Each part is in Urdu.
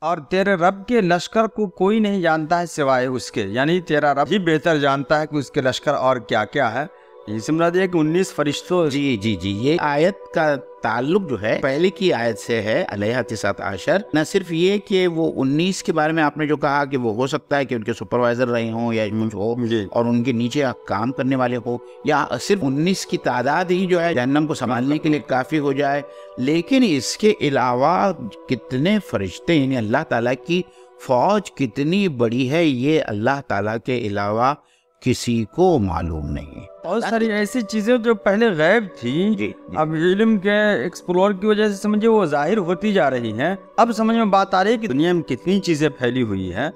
اور تیرے رب کے لشکر کو کوئی نہیں جانتا ہے سوائے اس کے، یعنی تیرا رب ہی بہتر جانتا ہے کہ اس کے لشکر اور کیا کیا ہے۔ اس سے مراد یہ کہ 19 فرشتوں۔ جی یہ آیت کا تعلق جو ہے پہلے کی آیت سے ہے، علیہ 19۔ نہ صرف یہ کہ وہ 19 کے بارے میں آپ نے جو کہا کہ وہ ہو سکتا ہے کہ ان کے سپروائزر رہے ہوں یا کچھ ہو اور ان کے نیچے کام کرنے والے ہو، یا صرف 19 کی تعداد ہی جو ہے جہنم کو سنبھالنے کے لیے کافی ہو جائے، لیکن اس کے علاوہ کتنے فرشتے، یعنی اللہ تعالیٰ کی فوج کتنی بڑی ہے، یہ اللہ تعالیٰ کے علاوہ کسی کو معلوم نہیں ہے۔ بہت ساری ایسی چیزیں جو پہلے غیب تھی، اب علم کے ایکسپلور کی وجہ سے سمجھے وہ ظاہر ہوتی جا رہی ہیں۔ اب سمجھ میں بات آ رہی ہے کہ دنیا میں کتنی چیزیں پھیلی ہوئی ہیں،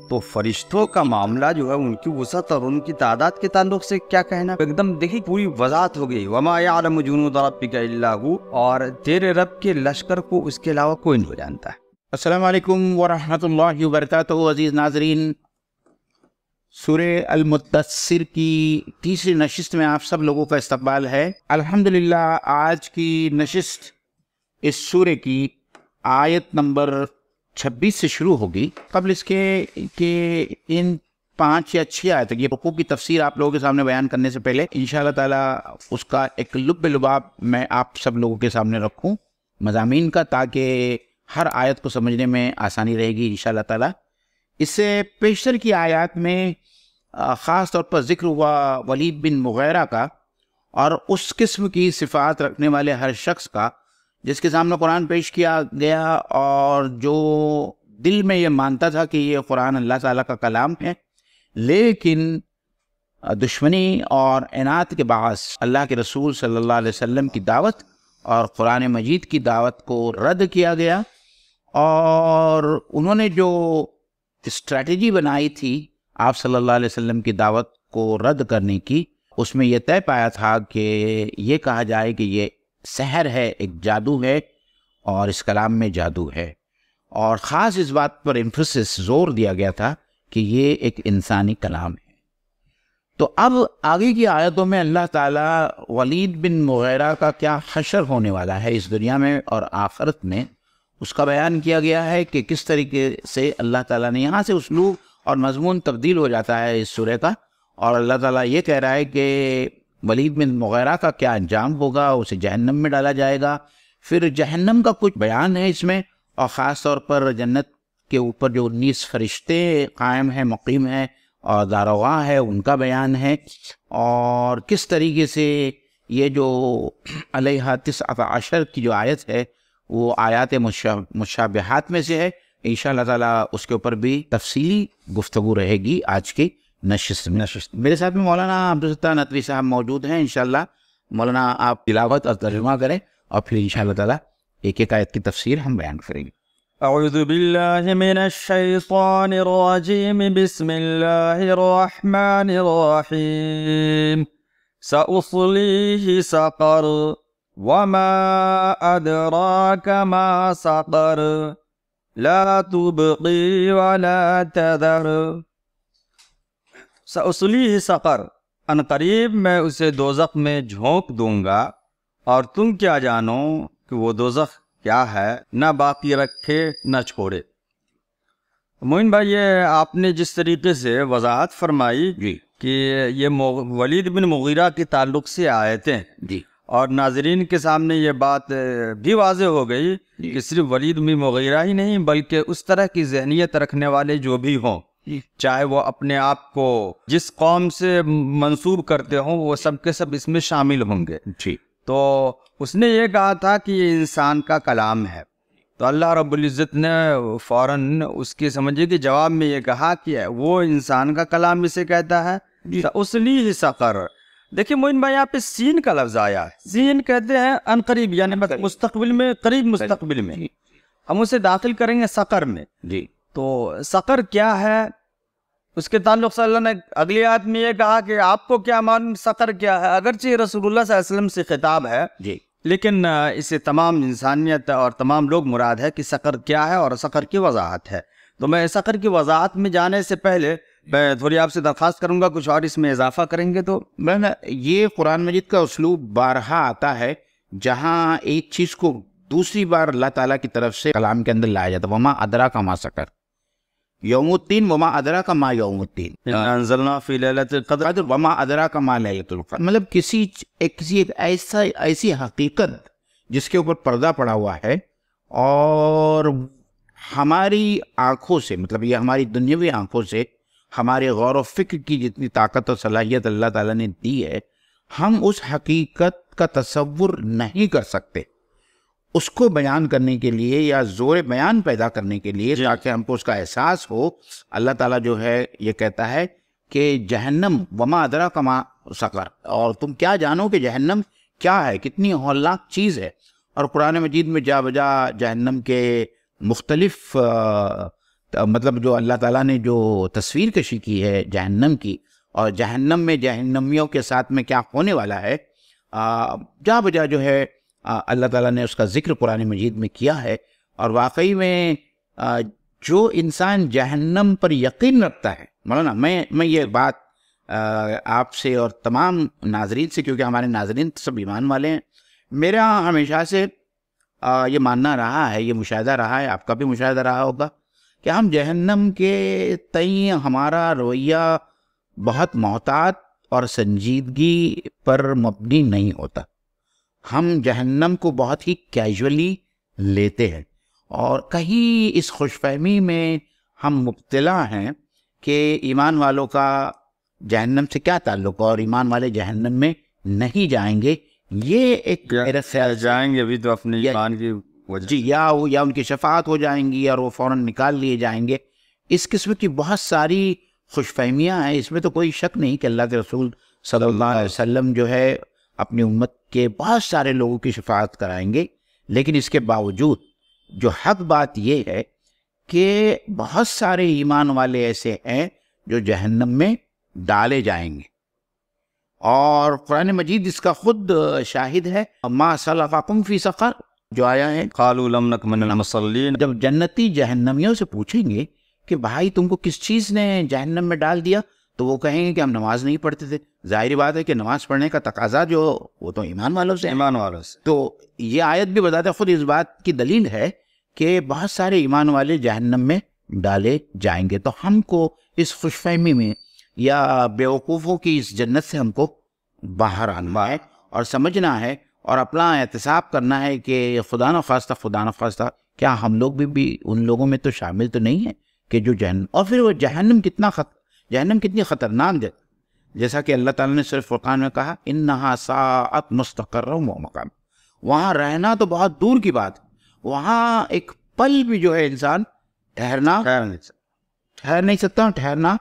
تو فرشتوں کا معاملہ جو ہے ان کی وسعت اور ان کی تعداد کے تعلق سے کیا کہنا، ایک دم دیکھیں پوری وضاحت ہو گئی۔ وما یعلم جنود ربک الا ھو، اور تیرے رب کے لشکر کو اس کے علاوہ کوئی نہیں جانتا ہے۔ السلام علیکم ورحمۃ اللہ وبرکاتہ۔ عزیز ناظرین، سورہ المدثر کی تیسری نشست میں آپ سب لوگوں کا استقبال ہے۔ الحمدللہ آج کی نشست اس سورہ کی آیت نمبر 26 سے شروع ہوگی۔ قبل اس کے کہ ان 5 یا 6 آیت یہ رکوع کی تفسیر آپ لوگوں کے سامنے بیان کرنے سے پہلے انشاءاللہ تعالی اس کا ایک لب لباب میں آپ سب لوگوں کے سامنے رکھوں مضامین کا، تاکہ ہر آیت کو سمجھنے میں آسانی رہے گی انشاءاللہ تعالی۔ اس سے پیشتر کی آیات میں خاص طور پر ذکر ہوا ولید بن مغیرہ کا اور اس قسم کی صفات رکھنے والے ہر شخص کا جس کے سامنے قرآن پیش کیا گیا اور جو دل میں یہ مانتا تھا کہ یہ قرآن اللہ تعالیٰ کا کلام ہے، لیکن دشمنی اور عناد کے باعث اللہ کے رسول صلی اللہ علیہ وسلم کی دعوت اور قرآن مجید کی دعوت کو رد کیا گیا، اور انہوں نے جو اسٹریٹجی بنائی تھی آپ صلی اللہ علیہ وسلم کی دعوت کو رد کرنے کی، اس میں یہ طے پایا تھا کہ یہ کہا جائے کہ یہ سحر ہے، ایک جادو ہے، اور اس کلام میں جادو ہے، اور خاص اس بات پر ایمفسس زور دیا گیا تھا کہ یہ ایک انسانی کلام ہے۔ تو اب آگے کی آیتوں میں اللہ تعالیٰ ولید بن مغیرہ کا کیا حشر ہونے والا ہے اس دنیا میں اور آخرت میں، اس کا بیان کیا گیا ہے کہ کس طریقے سے اللہ تعالیٰ نے یہاں سے اسلوب اور مضمون تبدیل ہو جاتا ہے اس سورہ کا، اور اللہ تعالیٰ یہ کہہ رہا ہے کہ ولید بن مغیرہ کا کیا انجام ہوگا، اسے جہنم میں ڈالا جائے گا۔ پھر جہنم کا کچھ بیان ہے اس میں، اور خاص طور پر جنت کے اوپر جو 19 فرشتے قائم ہیں، مقیم ہیں اور داروغاں ہے، ان کا بیان ہے، اور کس طریقے سے یہ جو علیہ 19 کی جو آیت ہے وہ آیات مشابہات میں سے ہے۔ انشاءاللہ تعالیٰ اس کے اوپر بھی تفصیلی گفتگو رہے گی آج کی نشست میں۔ میرے ساتھ میں مولانا عبدالستار ندوی صاحب موجود ہیں، انشاءاللہ مولانا آپ تلاوت اور ترجمہ کریں، اور پھر انشاءاللہ تعالیٰ ایک ایک آیت کی تفسیر ہم بیان کریں گے۔ اعوذ باللہ من الشیطان الرجیم، بسم اللہ الرحمن الرحیم۔ سأصلیہ سقر وما ادراک ما سقر لا تبقی ولا تذر۔ سأصلیہ سقر، ان قریب میں اسے دوزخ میں جھونک دوں گا، اور تم کیا جانو کہ وہ دوزخ کیا ہے، نہ باقی رکھے نہ چھوڑے۔ معین بھائی، یہ آپ نے جس طریقے سے وضاحت فرمائی کہ یہ ولید بن مغیرہ کے تعلق سے آیتیں، اور ناظرین کے سامنے یہ بات بھی واضح ہو گئی کہ صرف ولید بن مغیرہ ہی نہیں بلکہ اس طرح کی ذہنیت رکھنے والے جو بھی ہوں، چاہے وہ اپنے آپ کو جس قوم سے منسوب کرتے ہوں، وہ سب کے سب اس میں شامل ہوں گے۔ تو اس نے یہ کہا تھا کہ یہ انسان کا کلام ہے، تو اللہ رب العزت نے فوراً اس کے سمجھے کہ جواب میں یہ کہا کہ وہ انسان کا کلام اسے کہتا ہے۔ سأصلیہ سقر، دیکھیں معین بھائی، یہاں پہ سین کا لفظ آیا ہے۔ سین کہتے ہیں ان قریب، یعنی مستقبل میں، قریب مستقبل میں ہم اسے داخل کریں گے سقر میں۔ تو سقر کیا ہے، اس کے تعلق سے اللہ نے اگلی آیت میں یہ کہا کہ آپ کو کیا معلوم سقر کیا ہے، اگرچہ رسول اللہ صلی اللہ علیہ وسلم سے خطاب ہے، لیکن اسے تمام انسانیت اور تمام لوگ مراد ہے کہ سقر کیا ہے اور سقر کی وضاحت ہے۔ تو میں سقر کی وضاحت میں جانے سے پہلے میں تھوڑی آپ سے درخواست کروں گا کچھ اور اس میں اضافہ کریں گے تو۔ یہ قرآن مجید کا اسلوب بارہا آتا ہے، جہاں ایک چیز کو دوسری بار اللہ تعالیٰ کی طرف سے کلام کے اندر لایا جاتا ہے وما ادراک ما سقر، یوم الدین وما ادراک ما یوم الدین، انزلنا فی لیلۃ القدر قدر وما ادراک ما لیلۃ القدر، مطلب کسی ایک ایسی حقیقت جس کے اوپر پردہ پڑا ہوا ہے اور ہماری آنکھوں سے، مطلب یہ ہماری دنیاوی آنکھوں سے ہمارے غور و فکر کی جتنی طاقت اور صلاحیت اللہ تعالیٰ نے دی ہے، ہم اس حقیقت کا تصور نہیں کر سکتے۔ اس کو بیان کرنے کے لیے یا زور بیان پیدا کرنے کے لیے تاکہ ہم کو اس کا احساس ہو، اللہ تعالیٰ جو ہے یہ کہتا ہے کہ جہنم وما ادراک ما سقر، اور تم کیا جانو کہ جہنم کیا ہے، کتنی ہولناک چیز ہے۔ اور قرآن مجید میں جا بجا جہنم کے مختلف مطلب جو اللہ تعالیٰ نے جو تصویر کشی کی ہے جہنم کی، اور جہنم میں جہنمیوں کے ساتھ میں کیا ہونے والا ہے، جا بجا جو ہے اللہ تعالیٰ نے اس کا ذکر قرآن مجید میں کیا ہے۔ اور واقعی میں جو انسان جہنم پر یقین رکھتا ہے، مولانا میں یہ بات آپ سے اور تمام ناظرین سے، کیونکہ ہمارے ناظرین سب ایمان والے ہیں، میرا ہمیشہ سے یہ ماننا رہا ہے، یہ مشاہدہ رہا ہے، آپ کا بھی مشاہدہ رہا ہوگا کہ ہم جہنم کے تئیں ہمارا رویہ بہت محتاط اور سنجیدگی پر مبنی نہیں ہوتا۔ ہم جہنم کو بہت ہی کیجولی لیتے ہیں، اور کہیں اس خوش فہمی میں ہم مبتلا ہیں کہ ایمان والوں کا جہنم سے کیا تعلق ہے اور ایمان والے جہنم میں نہیں جائیں گے۔ یہ ایک میرا خیال جائیں گے بھی تو اپنے ایمان کی وجہ، جی، یا ان کی شفاعت ہو جائیں گی اور وہ فوراً نکال لیے جائیں گے۔ اس قسم کی بہت ساری خوش فہمیاں ہیں، اس میں تو کوئی شک نہیں کہ اللہ کے رسول صلی اللہ علیہ وسلم جو ہے اپنی امت کے بہت سارے لوگوں کی شفاعت کرائیں گے، لیکن اس کے باوجود جو حق بات یہ ہے کہ بہت سارے ایمان والے ایسے ہیں جو جہنم میں ڈالے جائیں گے، اور قرآن مجید اس کا خود شاہد ہے۔ ما سلککم فی سقر جو آیا ہے، قالوا لم نک من المصلین، جب جنتی جہنمیوں سے پوچھیں گے کہ بھائی تم کو کس چیز نے جہنم میں ڈال دیا، تو وہ کہیں گے کہ ہم نماز نہیں پڑھتے تھے۔ ظاہری بات ہے کہ نماز پڑھنے کا تقاضا جو وہ تو ایمان والوں سے ہے، ایمان والوں سے۔ تو یہ آیت بھی بتاتا ہے، خود اس بات کی دلیل ہے کہ بہت سارے ایمان والے جہنم میں ڈالے جائیں گے۔ تو ہم کو اس خوش فہمی میں یا بیوقوفوں کی اس جنت سے ہم کو باہر آنا ہے اور سمجھنا ہے اور اپنا احتساب کرنا ہے کہ خدا نخواستہ کیا ہم لوگ بھی ان لوگوں میں تو شامل تو نہیں ہیں کہ جو جہنم، اور پھر وہ جہنم کتنی خطرناک ہے، جیسا کہ اللہ تعالیٰ نے صرف فرقان میں کہا انہا ساعت مستقرا و مقام، وہاں رہنا تو بہت دور کی بات، وہاں ایک پل بھی جو ہے انسان ٹھہرنا ٹھہر نہیں سکتا، ٹھہرنا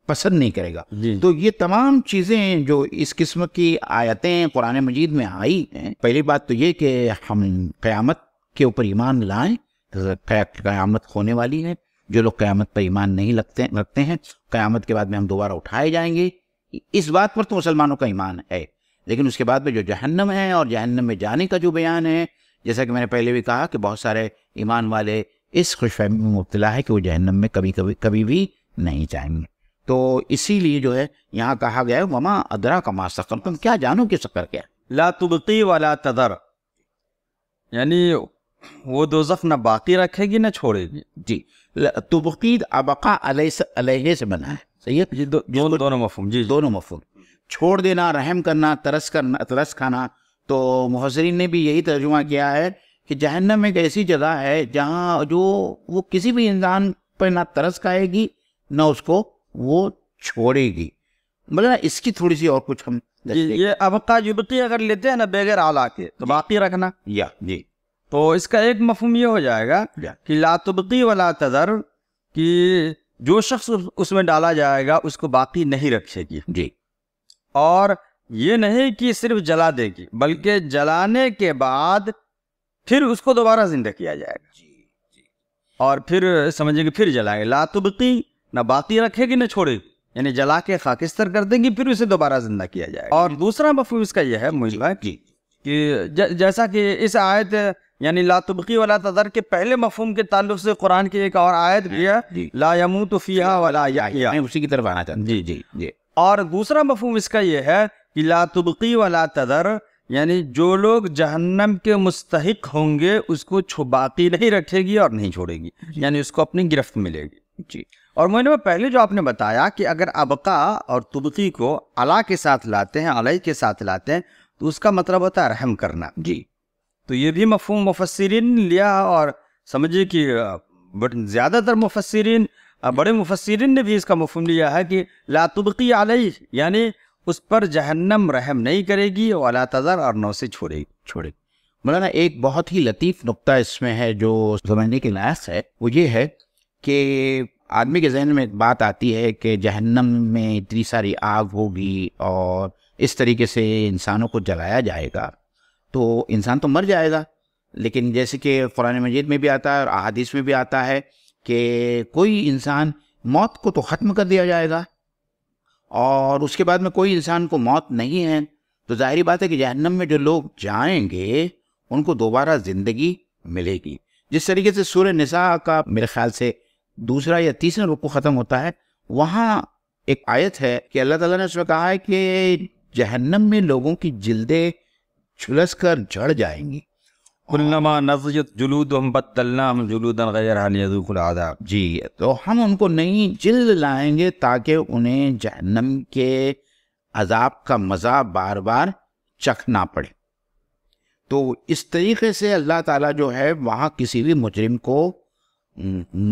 پسند نہیں کرے گا۔ تو یہ تمام چیزیں جو اس قسم کی آیتیں قرآن مجید میں آئی ہیں، پہلی بات تو یہ کہ ہم قیامت کے اوپر ایمان لائیں، قیامت ہونے والی ہے، جو لوگ قیامت پر ایمان نہیں رکھتے ہیں، قیامت کے بعد میں ہم دوبارہ اٹھائے جائیں گے، اس بات پر تو مسلمانوں کا ایمان ہے۔ لیکن اس کے بعد میں جو جہنم ہے اور جہنم میں جانے کا جو بیان ہے، جیسا کہ میں نے پہلے بھی کہا کہ بہت سارے ایمان والے اس خوش فہمی میں مبتلا ہے کہ وہ جہنم میں کبھی بھی نہیں جائیں گے۔ تو اسی لیے جو ہے یہاں کہا گیا ہے وما ادراک ما سقر، تم کیا جانو کہ سقر کیا ہے؟ لا تبقی ولا تذر، یعنی وہ دوزخ نہ باقی رکھے گی نہ چھوڑے گی۔ جی، تبقید ابقا علیہ سے بنا ہے، صحیح ہے، جی دونوں مفہوم، جی دونوں مفہوم، چھوڑ دینا، رحم کرنا، ترس کھانا۔ تو مفسرین نے بھی یہی ترجمہ کیا ہے کہ جہنم ایک ایسی جگہ ہے جہاں جو وہ کسی بھی انسان پر نہ ترس کھائے گی نہ اس کو وہ چھوڑے گی۔ مطلب اس کی تھوڑی سی اور کچھ ہم یہ ابقا یبقی اگر لیتے ہیں نا بغیر اعلیٰ کے تو باقی رکھنا، جی، تو اس کا ایک مفہوم یہ ہو جائے گا کہ لا تبقی ولا تذر، کہ جو شخص اس میں ڈالا جائے گا اس کو باقی نہیں رکھے گی، جی، اور یہ نہیں کہ صرف جلا دے گی بلکہ جلانے کے بعد پھر اس کو دوبارہ زندہ کیا جائے گا، اور پھر سمجھیں گے پھر جلائیں گے۔ لا تبقی، نہ باقی رکھے گی نہ چھوڑے گی، یعنی جلا کے خاکستر کر دیں گی پھر اسے دوبارہ زندہ کیا جائے گا۔ اور دوسرا مفہوم اس کا یہ ہے موجود بھائی کہ جیسا کہ اس آیت یعنی لا تبقی ولا تذر کے پہلے مفہوم کے تعلق سے قرآن کی ایک اور آیت بھی ہے لا یموت فیہا ولا یحیا، میں اسی کی طرف آنا چاہتا ہوں۔ جی، اور دوسرا مفہوم اس کا یہ ہے کہ لا تبقی ولا تذر، یعنی جو لوگ جہنم کے مستحق ہوں گے اس کو باقی نہیں رکھے گی اور نہیں چھوڑے گی، یعنی اس کو اپنی گرفت ملے گی. جی. اور میں نے پہلے جو آپ نے بتایا کہ اگر ابقا اور طبقی کو علا کے ساتھ لاتے ہیں، علیہ کے ساتھ لاتے ہیں، تو اس کا مطلب ہوتا ہے رحم کرنا. جی. تو یہ بھی مفہوم مفسرین نے لیا، اور سمجھیے کہ زیادہ تر مفسرین، بڑے مفسرین نے بھی اس کا مفہوم لیا ہے کہ لا تبقی علیہ، یعنی اس پر جہنم رحم نہیں کرے گی، ولا تذر، اور نہ اسے چھوڑے گی. مولانا ایک بہت ہی لطیف نقطہ اس میں ہے جو سمجھنے کے لائق ہے، وہ یہ ہے کہ آدمی کے ذہن میں ایک بات آتی ہے کہ جہنم میں اتنی ساری آگ ہوگی اور اس طریقے سے انسانوں کو جلایا جائے گا تو انسان تو مر جائے گا. لیکن جیسے کہ قرآن مجید میں بھی آتا ہے اور احادیث میں بھی آتا ہے کہ کوئی انسان، موت کو تو ختم کر دیا جائے گا اور اس کے بعد میں کوئی انسان کو موت نہیں ہے. تو ظاہری بات ہے کہ جہنم میں جو لوگ جائیں گے ان کو دوبارہ زندگی ملے گی. جس طریقے سے سورہ نساء کا میرے خیال سے دوسرا یا تیسرا رکوع ختم ہوتا ہے، وہاں ایک آیت ہے کہ اللہ تعالیٰ نے اس میں کہا ہے کہ جہنم میں لوگوں کی جلدیں جھلس کر جھڑ جائیں گی. کلما نضجت جلودہم بدلناہم جلودا غیرہا لیذوقوا العذاب. جی. تو ہم ان کو نئی جلد لائیں گے تاکہ انہیں جہنم کے عذاب کا مزہ بار بار چکھنا پڑے. تو اس طریقے سے اللہ تعالیٰ جو ہے وہاں کسی بھی مجرم کو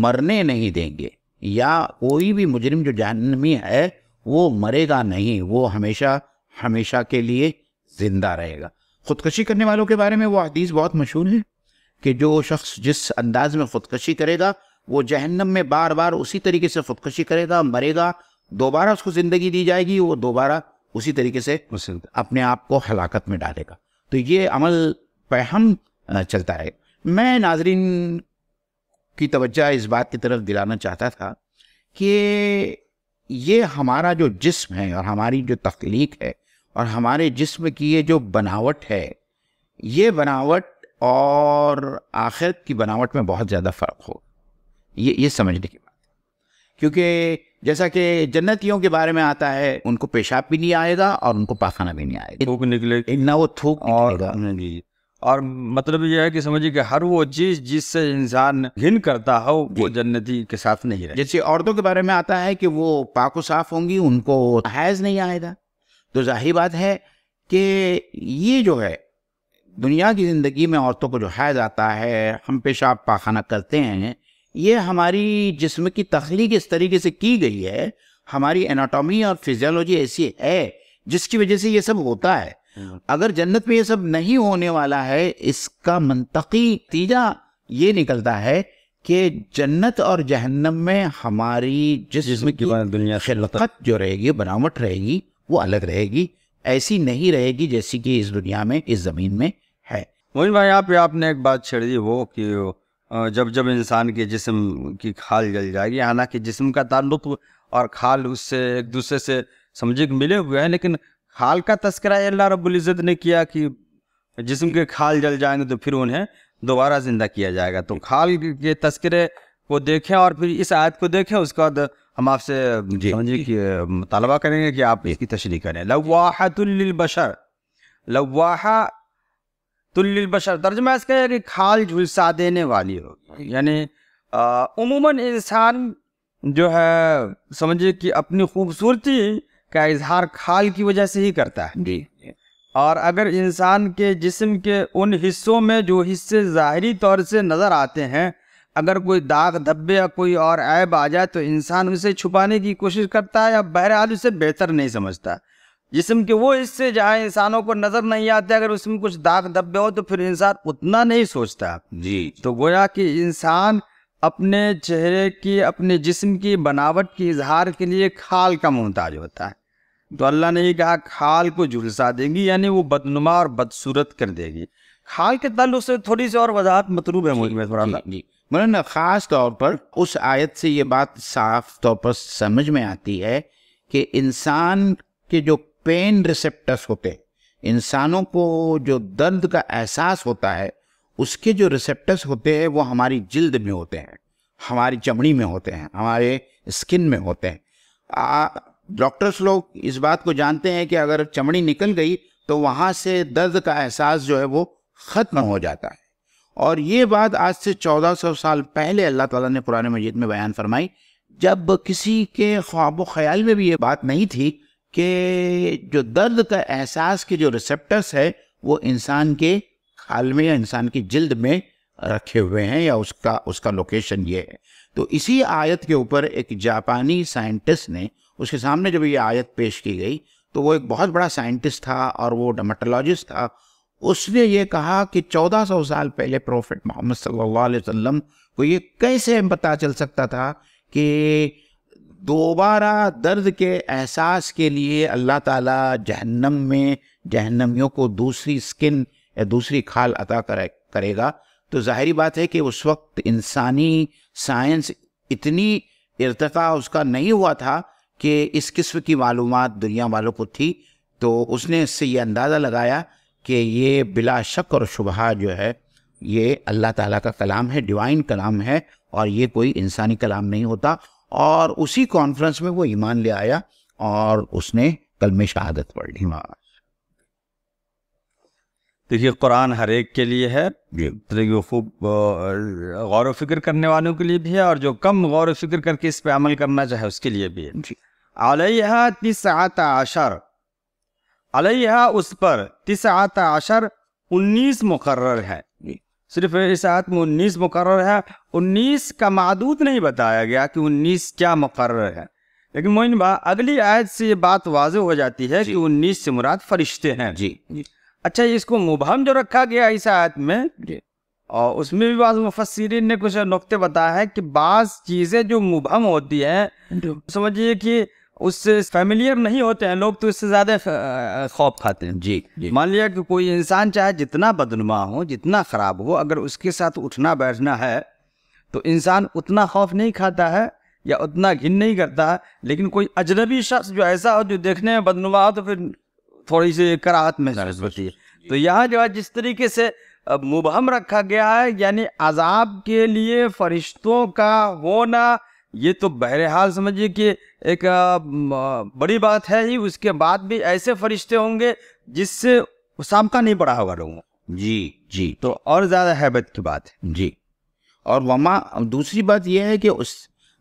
مرنے نہیں دیں گے، یا کوئی بھی مجرم جو جہنمی ہے وہ مرے گا نہیں، وہ ہمیشہ ہمیشہ کے لیے زندہ رہے گا. خودکشی کرنے والوں کے بارے میں وہ حدیث بہت مشہور ہے کہ جو شخص جس انداز میں خودکشی کرے گا وہ جہنم میں بار بار اسی طریقے سے خودکشی کرے گا، مرے گا، دوبارہ اس کو زندگی دی جائے گی، وہ دوبارہ اسی طریقے سے اپنے آپ کو ہلاکت میں ڈالے گا. تو یہ عمل پہم چلتا ہے. میں ناظرین کی توجہ اس بات کی طرف دلانا چاہتا تھا کہ یہ ہمارا جو جسم ہے اور ہماری جو تخلیق ہے اور ہمارے جسم کی یہ جو بناوٹ ہے، یہ بناوٹ اور آخرت کی بناوٹ میں بہت زیادہ فرق ہو. یہ سمجھنے کی بات ہے، کیونکہ جیسا کہ جنتیوں کے بارے میں آتا ہے ان کو پیشاب بھی نہیں آئے گا اور ان کو پاخانہ بھی نہیں آئے گا، تھوک نکلے نہ وہ تھوک نکلے گا. اور مطلب یہ ہے کہ سمجھیے کہ ہر وہ چیز جس سے انسان گھن کرتا ہو وہ جنتی کے ساتھ نہیں رہے. جیسے عورتوں کے بارے میں آتا ہے کہ وہ پاک و صاف ہوں گی، ان کو حیض نہیں آئے گا. تو ظاہری بات ہے کہ یہ جو ہے دنیا کی زندگی میں عورتوں کو جو حیض آتا ہے، ہم پیشاب پاخانہ کرتے ہیں، یہ ہماری جسم کی تخلیق اس طریقے سے کی گئی ہے، ہماری اناٹومی اور فزیولوجی ایسی ہے جس کی وجہ سے یہ سب ہوتا ہے. اگر جنت میں یہ سب نہیں ہونے والا ہے، اس کا منطقی نتیجہ یہ نکلتا ہے کہ جنت اور جہنم میں ہماری جسم کی خلقت جو رہے گی، بناوٹ رہے گی، وہ الگ رہے گی، ایسی نہیں رہے گی جیسی کہ اس دنیا میں، اس زمین میں ہے. موہن بھائی یہاں پہ آپ نے ایک بات چھیڑ دی، وہ کہ جب انسان کے جسم کی کھال جل جائے گی، حالانکہ جسم کا تعلق اور کھال اس سے ایک دوسرے سے سمجھے کہ ملے ہوئے ہیں، لیکن کھال کا تذکرہ اللہ رب العزت نے کیا کہ جسم کے کھال جل جائیں گے تو پھر انہیں دوبارہ زندہ کیا جائے گا. تو کھال کے تذکرے کو دیکھیں اور پھر اس آیت کو دیکھیں، اس کے بعد ہم آپ سے سمجھے کہ مطالبہ کریں گے کہ آپ اس کی تشریح کریں. لواحۃ للبشر، لواحۃ للبشر ترجمہ اس کا ہے کہ کھال جھلسا دینے والی ہوگی. یعنی عموماً انسان جو ہے سمجھے کہ اپنی خوبصورتی کا اظہار کھال کی وجہ سے ہی کرتا ہے. جی. اور اگر انسان کے جسم کے ان حصوں میں جو حصے ظاہری طور سے نظر آتے ہیں، اگر کوئی داغ دھبے یا کوئی اور عیب آ جائے تو انسان اسے چھپانے کی کوشش کرتا ہے یا بہرحال اسے بہتر نہیں سمجھتا. جسم کے وہ حصے جہاں انسانوں کو نظر نہیں آتے، اگر اس میں کچھ داغ دھبے ہو تو پھر انسان اتنا نہیں سوچتا. جی. تو گویا کہ انسان اپنے چہرے کی، اپنے جسم کی بناوٹ کی اظہار کے لیے کھال کا محتاج ہوتا ہے. تو اللہ نے یہ کہا کھال کو جھلسا دے گی، یعنی وہ بدنما اور بدصورت کر دے گی. کھال کے تعلق سے تھوڑی سی اور وضاحت مطلوب ہے مجھ میں تھوڑا سا. جی. مولانا خاص طور پر اس آیت سے یہ بات صاف طور پر سمجھ میں آتی ہے کہ انسان کے جو پین ریسپٹرس ہوتے ہیں، انسانوں کو جو درد کا احساس ہوتا ہے، اس کے جو ریسپٹرس ہوتے ہیں وہ ہماری جلد میں ہوتے ہیں، ہماری چمڑی میں ہوتے ہیں، ہمارے اسکن میں ہوتے ہیں. ڈاکٹرز لوگ اس بات کو جانتے ہیں کہ اگر چمڑی نکل گئی تو وہاں سے درد کا احساس جو ہے وہ ختم ہو جاتا ہے. اور یہ بات آج سے 1400 سال پہلے اللہ تعالیٰ نے قرآن مجید میں بیان فرمائی، جب کسی کے خواب و خیال میں بھی یہ بات نہیں تھی کہ جو درد کا احساس کے جو ریسپٹرس ہے وہ انسان کے کھال میں یا انسان کی جلد میں رکھے ہوئے ہیں، یا اس کا لوکیشن یہ ہے. تو اسی آیت کے اوپر ایک جاپانی سائنٹسٹ نے، اس کے سامنے جب یہ آیت پیش کی گئی تو وہ ایک بہت بڑا سائنٹسٹ تھا اور وہ ڈرماٹولوجسٹ تھا. اس نے یہ کہا کہ 1400 سال پہلے پروفٹ محمد صلی اللہ علیہ وسلم کو یہ کیسے پتہ چل سکتا تھا کہ دوبارہ درد کے احساس کے لیے اللہ تعالیٰ جہنم میں جہنمیوں کو دوسری سکن یا دوسری کھال عطا کرے گا. تو ظاہری بات ہے کہ اس وقت انسانی سائنس اتنی ارتقاء اس کا نہیں ہوا تھا کہ اس قسم کی معلومات دنیا والوں کو تھی. تو اس نے اس سے یہ اندازہ لگایا کہ یہ بلا شک اور شبہ جو ہے یہ اللہ تعالیٰ کا کلام ہے، ڈیوائن کلام ہے، اور یہ کوئی انسانی کلام نہیں ہوتا. اور اسی کانفرنس میں وہ ایمان لے آیا اور اس نے کلمہ شہادت پڑھ لی. دیکھیے قرآن ہر ایک کے لیے ہے، خوب غور و فکر کرنے والوں کے لیے بھی ہے، اور جو کم غور و فکر کر کے اس پہ عمل کرنا چاہے اس کے لیے بھی ہے. علیہا 19 علیہا اس پر 19 19 مقرر ہے. صرف اس آیت میں 19 مقرر ہے. 19 کا معدود نہیں بتایا گیا کہ 19 کیا مقرر ہے، لیکن مومن بھائی اگلی آیت سے یہ بات واضح ہو جاتی ہے کہ 19 سے مراد فرشتے ہیں. جی اچھا، اس کو مبہم جو رکھا گیا اس آیت میں، اور اس میں بھی بعض مفسرین نے کچھ نقطے بتایا ہے کہ بعض چیزیں جو مبہم ہوتی ہیں سمجھیے کہ اس سے فیملیئر نہیں ہوتے ہیں لوگ، تو اس سے زیادہ خوف کھاتے ہیں. جی مان لیا کہ کوئی انسان چاہے جتنا بدنما ہو، جتنا خراب ہو، اگر اس کے ساتھ اٹھنا بیٹھنا ہے تو انسان اتنا خوف نہیں کھاتا ہے یا اتنا گھن نہیں کرتا ہے. لیکن کوئی اجنبی شخص جو ایسا ہو جو دیکھنے میں بدنما ہو تو پھر تھوڑی سی کراہت محسوس ہوتی ہے. تو یہاں جو ہے جس طریقے سے مبہم رکھا گیا ہے، یعنی عذاب کے لیے فرشتوں کا ہونا، یہ تو بہرحال سمجھیے کہ ایک بڑی بات ہے ہی. اس کے بعد بھی ایسے فرشتے ہوں گے جس سے سابقہ نہیں پڑا ہوگا لوگوں. جی تو اور زیادہ ہیبت کی بات ہے. جی. اور دوسری بات یہ ہے کہ اس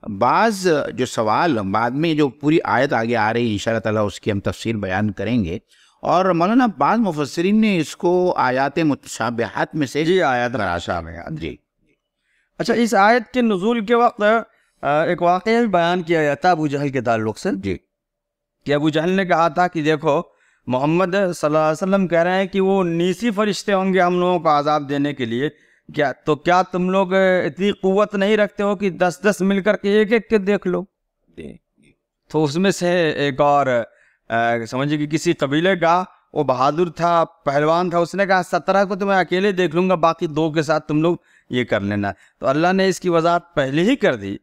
بعض جو سوال بعد میں جو پوری آیت آگے آ رہی ہے انشاءاللہ تعالیٰ اس کی ہم تفصیل بیان کریں گے. اور مولانا بعض مفسرین نے اس کو آیات متشابہات میں سے آیات متشابہات. جی. اچھا، اس آیت کے نزول کے وقت ایک واقعہ بھی بیان کیا گیا تھا ابو جہل کے تعلق سے. جی. کہ ابو جہل نے کہا تھا کہ دیکھو محمد صلی اللہ علیہ وسلم کہہ رہے ہیں کہ وہ 19 فرشتے ہوں گے ہم لوگوں کو عذاب دینے کے لیے، کیا تم لوگ اتنی قوت نہیں رکھتے ہو کہ 10 مل کر کے ایک کے دیکھ لو؟ تو اس میں سے ایک اور سمجھے کہ کسی قبیلے کا وہ بہادر تھا، پہلوان تھا، اس نے کہا 17 کو تو میں اکیلے دیکھ لوں گا، باقی 2 کے ساتھ تم لوگ یہ کر لینا. تو اللہ نے اس کی وضاحت پہلے ہی کر دی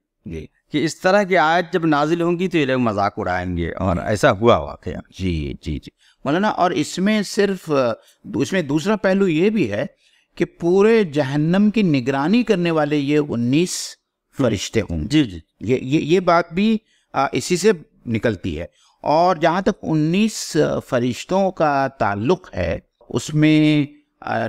کہ اس طرح کی آیت جب نازل ہوں گی تو یہ لوگ مذاق اڑائیں گے، اور ایسا ہوا واقعہ. جی مولانا. اور اس میں دوسرا پہلو یہ بھی ہے کہ پورے جہنم کی نگرانی کرنے والے یہ 19 فرشتے ہوں. جی یہ بات بھی اسی سے نکلتی ہے. اور جہاں تک 19 فرشتوں کا تعلق ہے، اس میں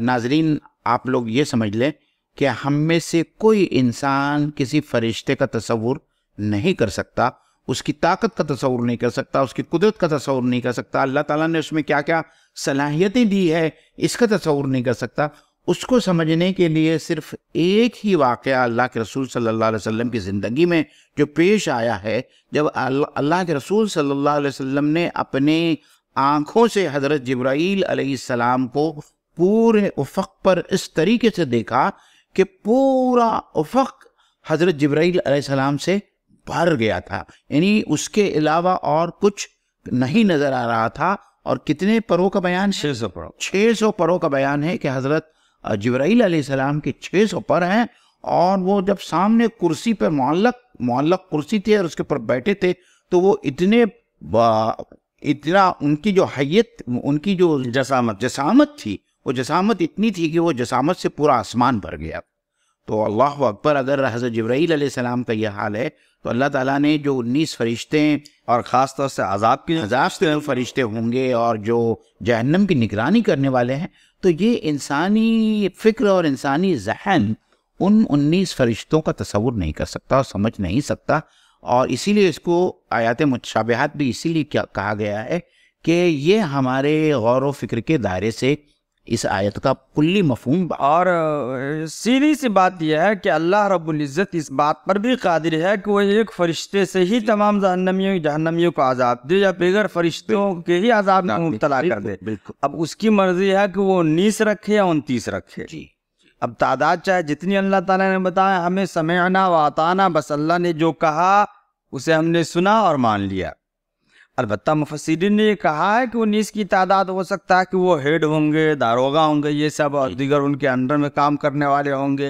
ناظرین آپ لوگ یہ سمجھ لیں کہ ہم میں سے کوئی انسان کسی فرشتے کا تصور نہیں کر سکتا، اس کی طاقت کا تصور نہیں کر سکتا، اس کی قدرت کا تصور نہیں کر سکتا، اللہ تعالیٰ نے اس میں کیا کیا صلاحیتیں دی ہے اس کا تصور نہیں کر سکتا. اس کو سمجھنے کے لیے صرف ایک ہی واقعہ اللہ کے رسول صلی اللہ علیہ وسلم کی زندگی میں جو پیش آیا ہے، جب اللہ کے رسول صلی اللہ علیہ وسلم نے اپنے آنکھوں سے حضرت جبرائیل علیہ السلام کو پورے افق پر اس طریقے سے دیکھا کہ پورا افق حضرت جبرائیل علیہ السلام سے بھر گیا تھا، یعنی اس کے علاوہ اور کچھ نہیں نظر آ رہا تھا. اور کتنے پروں کا بیان؟ 600 پروں کا بیان ہے کہ حضرت جبرائیل علیہ السلام کے 600 پر ہیں. اور وہ جب سامنے کرسی پر معلق کرسی تھی اور اس کے پر بیٹھے تھے تو وہ اتنا ان کی جو حیت، ان کی جو جسامت تھی، وہ جسامت اتنی تھی کہ وہ جسامت سے پورا آسمان بھر گیا. تو اللہ اکبر، اگر حضرت جبرائیل علیہ السلام کا یہ حال ہے تو اللہ تعالیٰ نے جو 19 فرشتے اور خاص طور سے عذاب سے فرشتے ہوں گے اور جو جہنم کی نگرانی کرنے والے ہیں، تو یہ انسانی فکر اور انسانی ذہن ان 19 فرشتوں کا تصور نہیں کر سکتا اور سمجھ نہیں سکتا. اور اسی لیے اس کو آیات متشابہات بھی اسی لیے کہا گیا ہے کہ یہ ہمارے غور و فکر کے دائرے سے اس آیت کا کلی مفہوم. اور سیدھی سی بات یہ ہے کہ اللہ رب العزت اس بات پر بھی قادر ہے کہ وہ ایک فرشتے سے ہی تمام جہنمیوں کو عذاب دے یا بغیر فرشتوں کے ہی عذاب میں مبتلا کر دے. اب اس کی مرضی ہے کہ وہ 19 رکھے یا 29 رکھے. اب تعداد چاہے جتنی اللہ تعالیٰ نے بتایا، ہمیں سمعنا و اطعنا، بس اللہ نے جو کہا اسے ہم نے سنا اور مان لیا. البتہ مفسرین نے یہ کہا ہے کہ 19 کی تعداد ہو سکتا ہے کہ وہ ہیڈ ہوں گے، داروغہ ہوں گے، یہ سب، اور دیگر ان کے انڈر میں کام کرنے والے ہوں گے.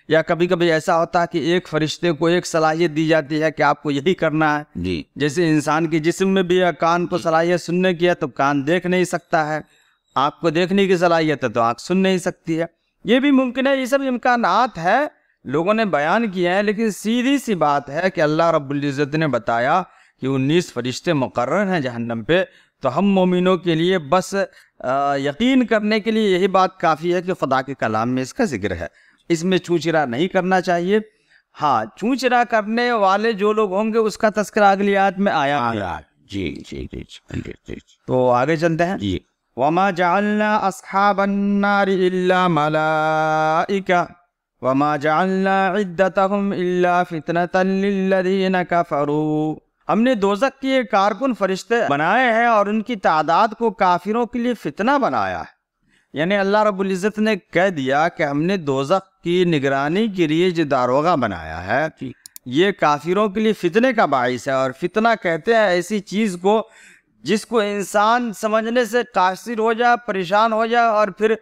یا کبھی کبھی ایسا ہوتا ہے کہ ایک فرشتے کو ایک صلاحیت دی جاتی ہے کہ آپ کو یہی کرنا ہے. جیسے انسان کے جسم میں بھی کان کو صلاحیت سننے کی ہے تو کان دیکھ نہیں سکتا ہے، آپ کو دیکھنے کی صلاحیت ہے تو آنکھ سن نہیں سکتی ہے. یہ بھی ممکن ہے. یہ سب امکانات ہے لوگوں نے بیان کیے ہیں، لیکن سیدھی سی بات ہے کہ اللہ رب العزت نے بتایا کہ 19 فرشتے مقرر ہیں جہنم پہ. تو ہم مومنوں کے لیے بس یقین کرنے کے لیے یہی بات کافی ہے کہ خدا کے کلام میں اس کا ذکر ہے. اس میں چونچرا نہیں کرنا چاہیے. ہاں، چونچرا کرنے والے جو لوگ ہوں گے اس کا تذکرہ اگلی آیت میں آیا. جی. تو آگے چلتے ہیں. وَمَا جَعَلْنَا أَصْحَابَ النَّارِ إِلَّا مَلَائِكَةً وَمَا جَعَلْنَا عِدَّتَهُمْ إِلَّا فِتْنَةً لِلَّذِينَ كَفَرُوا. ہم نے دوزخ کے کارکن فرشتے بنائے ہیں اور ان کی تعداد کو کافروں کے لیے فتنہ بنایا ہے. یعنی اللہ رب العزت نے کہہ دیا کہ ہم نے دوزخ کی نگرانی کے لیے جو داروغہ بنایا ہے یہ کافروں کے لیے فتنے کا باعث ہے. اور فتنہ کہتے ہیں ایسی چیز کو جس کو انسان سمجھنے سے قاصر ہو جائے، پریشان ہو جائے، اور پھر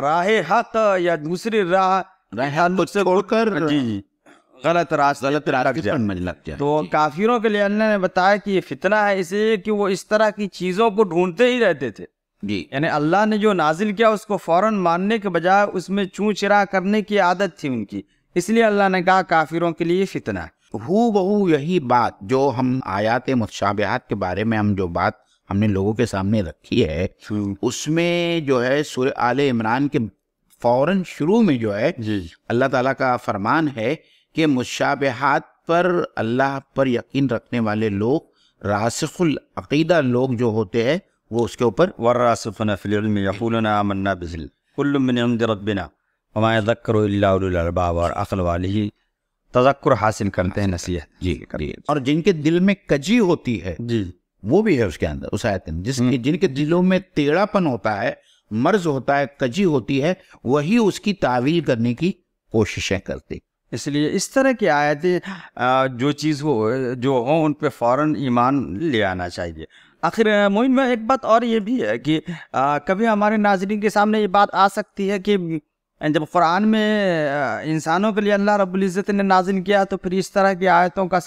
راہ حق یا دوسری راہ سے چھوڑ کر غلط راستے لگ جائے. تو کافروں کے لیے اللہ نے بتایا کہ یہ فتنہ ہے، اس لیے کہ وہ اس طرح کی چیزوں کو ڈھونڈتے ہی رہتے تھے. یعنی اللہ نے جو نازل کیا اس کو فوراً ماننے کے بجائے اس میں چوں چرا کرنے کی عادت تھی ان کی، اس لیے اللہ نے کہا کافروں کے لیے فتنہ ہے. بہو یہی بات جو ہم آیات متشابہات کے بارے میں جو بات ہم نے لوگوں کے سامنے رکھی ہے، اس میں جو ہے سورہ آل عمران کے فوراً شروع میں جو ہے اللہ تعالیٰ کا فرمان ہے کہ متشابہات پر اللہ پر یقین رکھنے والے لوگ، راسخ العقیدہ لوگ جو ہوتے ہیں، وہ اس کے اوپر والراسخون فی العلم یقولون آمنا بہ کل من عند ربنا وما یذکر الا اولو الالباب. اور عقل والے ہی تذکر حاصل کرتے ہیں، نصیحت. اور جن کے دل میں کجی ہوتی ہے وہ بھی ہے اس کے اندر، اس آیت میں جن کے دلوں میں ٹیڑھا پن ہوتا ہے، مرض ہوتا ہے، کجی ہوتی ہے، وہی اس کی تعویل کرنے کی کوششیں کرتے. اس لیے اس طرح کی آیتیں جو چیز ہو جو ہوں ان پہ فوراً ایمان لے آنا چاہیے. آخر معین میں ایک بات اور یہ بھی ہے کہ کبھی ہمارے ناظرین کے سامنے یہ بات آ سکتی ہے کہ جب قرآن میں انسانوں کے لیے اللہ رب العزت نے نازل کیا تو پھر اس طرح کی آیتوں کا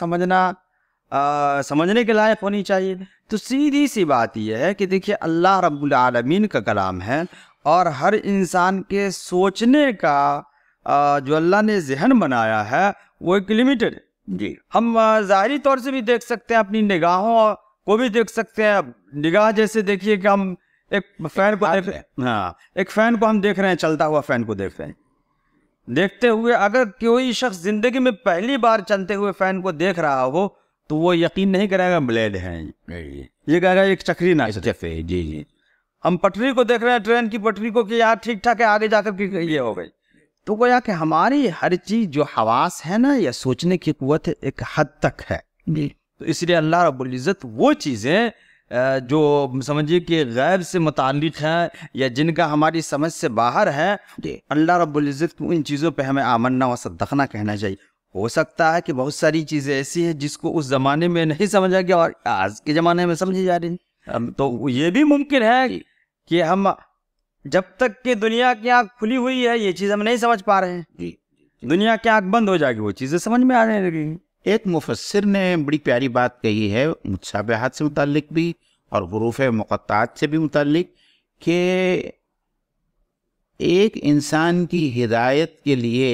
سمجھنے کے لائق ہونی چاہیے. تو سیدھی سی بات یہ ہے کہ دیکھیے اللہ رب العالمین کا کلام ہے اور ہر انسان کے سوچنے کا جو اللہ نے ذہن بنایا ہے وہ ایک لمیٹڈ ہے. ہم ظاہری طور سے بھی دیکھ سکتے ہیں، اپنی نگاہوں کو بھی دیکھ سکتے ہیں. نگاہ جیسے دیکھیے کہ ہم ایک فین کو دیکھ رہے ہیں، ایک فین کو ہم دیکھ رہے ہیں، چلتا ہوا فین کو دیکھ رہے ہیں. دیکھتے ہوئے اگر کوئی شخص زندگی میں پہلی بار چلتے ہوئے فین کو دیکھ رہا ہو تو وہ یقین نہیں کرے گا بلیڈ ہے، یہ کہے گا ایک چکری نہ. ہم پٹری کو دیکھ رہے ہیں، ٹرین کی پٹری کو، کہ یار ٹھیک ٹھاک ہے، آگے جا کر یہ ہو گئی. تو گویا کہ ہماری ہر چیز جو حواس ہے نا، یا سوچنے کی قوت ایک حد تک ہے. تو اس لیے اللہ رب العزت وہ چیزیں جو سمجھیے کہ غیب سے متعلق ہیں یا جن کا ہماری سمجھ سے باہر ہے، اللہ رب العزت کو ان چیزوں پہ ہمیں آمنا و صدقنا کہنا چاہیے. ہو سکتا ہے کہ بہت ساری چیزیں ایسی ہیں جس کو اس زمانے میں نہیں سمجھا گیا اور آج کے زمانے میں سمجھی جا رہی ہیں. تو یہ بھی ممکن ہے کہ ہم جب تک کہ دنیا کی آنکھ کھلی ہوئی ہے یہ چیز ہم نہیں سمجھ پا رہے ہیں. دنیا کی آنکھ بند ہو جائے گی وہ چیزیں سمجھ میں آنے لگیں گی. ایک مفسر نے بڑی پیاری بات کہی ہے متشابہات سے متعلق بھی اور حروف مقطعات سے بھی متعلق، کہ ایک انسان کی ہدایت کے لیے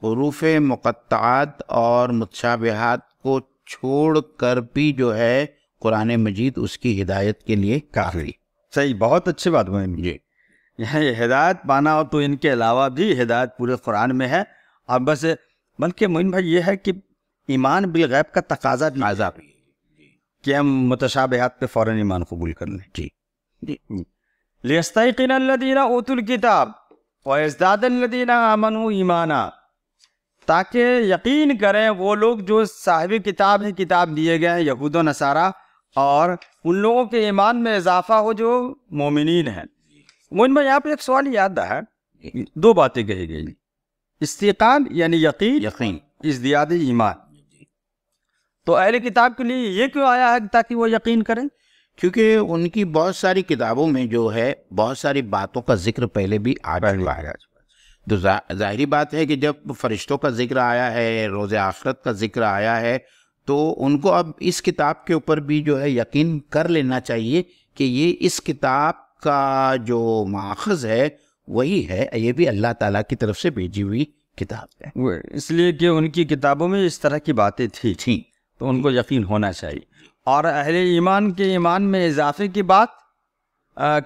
حروف مقطعات اور متشابہات کو چھوڑ کر بھی جو ہے قرآن مجید اس کی ہدایت کے لیے کافی. صحیح، بہت اچھی بات بہن جی. یہاں یہ ہدایت پانا ہو تو ان کے علاوہ بھی ہدایت پورے قرآن میں ہے. اور بس بلکہ معین بھائی یہ ہے کہ ایمان بالغیب کا تقاضا بھی ہے کہ ہم متشابہات پہ فوراً ایمان قبول کر لیں. جی جی. لِيَسْتَيْقِنَ الَّذِينَ أُوتُوا الْكِتَابَ وَيَزْدَادَ الَّذِينَ آمَنُوا ایمانا، تاکہ یقین کریں وہ لوگ جو صاحب کتاب ہیں، کتاب دیے گئے ہیں، یہود و نصارہ، اور ان لوگوں کے ایمان میں اضافہ ہو جو مومنین ہیں. معین بھائی یہاں پہ ایک سوال یاد ہے، دو باتیں کہی گئی، استیقان یعنی یقین، ازدیاد ایمان. تو اہل کتاب کے لیے یہ کیوں آیا ہے تاکہ وہ یقین کریں؟ کیونکہ ان کی بہت ساری کتابوں میں جو ہے بہت ساری باتوں کا ذکر پہلے بھی آ چکا ہے. تو ظاہری بات ہے کہ جب فرشتوں کا ذکر آیا ہے، روز آخرت کا ذکر آیا ہے، تو ان کو اب اس کتاب کے اوپر بھی جو ہے یقین کر لینا چاہیے کہ یہ اس کتاب کا جو ماخذ ہے وہی ہے، یہ بھی اللہ تعالیٰ کی طرف سے بھیجی ہوئی کتاب ہے. اس لیے کہ ان کی کتابوں میں اس طرح کی باتیں تھیں تو ان کو یقین ہونا چاہیے. اور اہل ایمان کے ایمان میں اضافے کی بات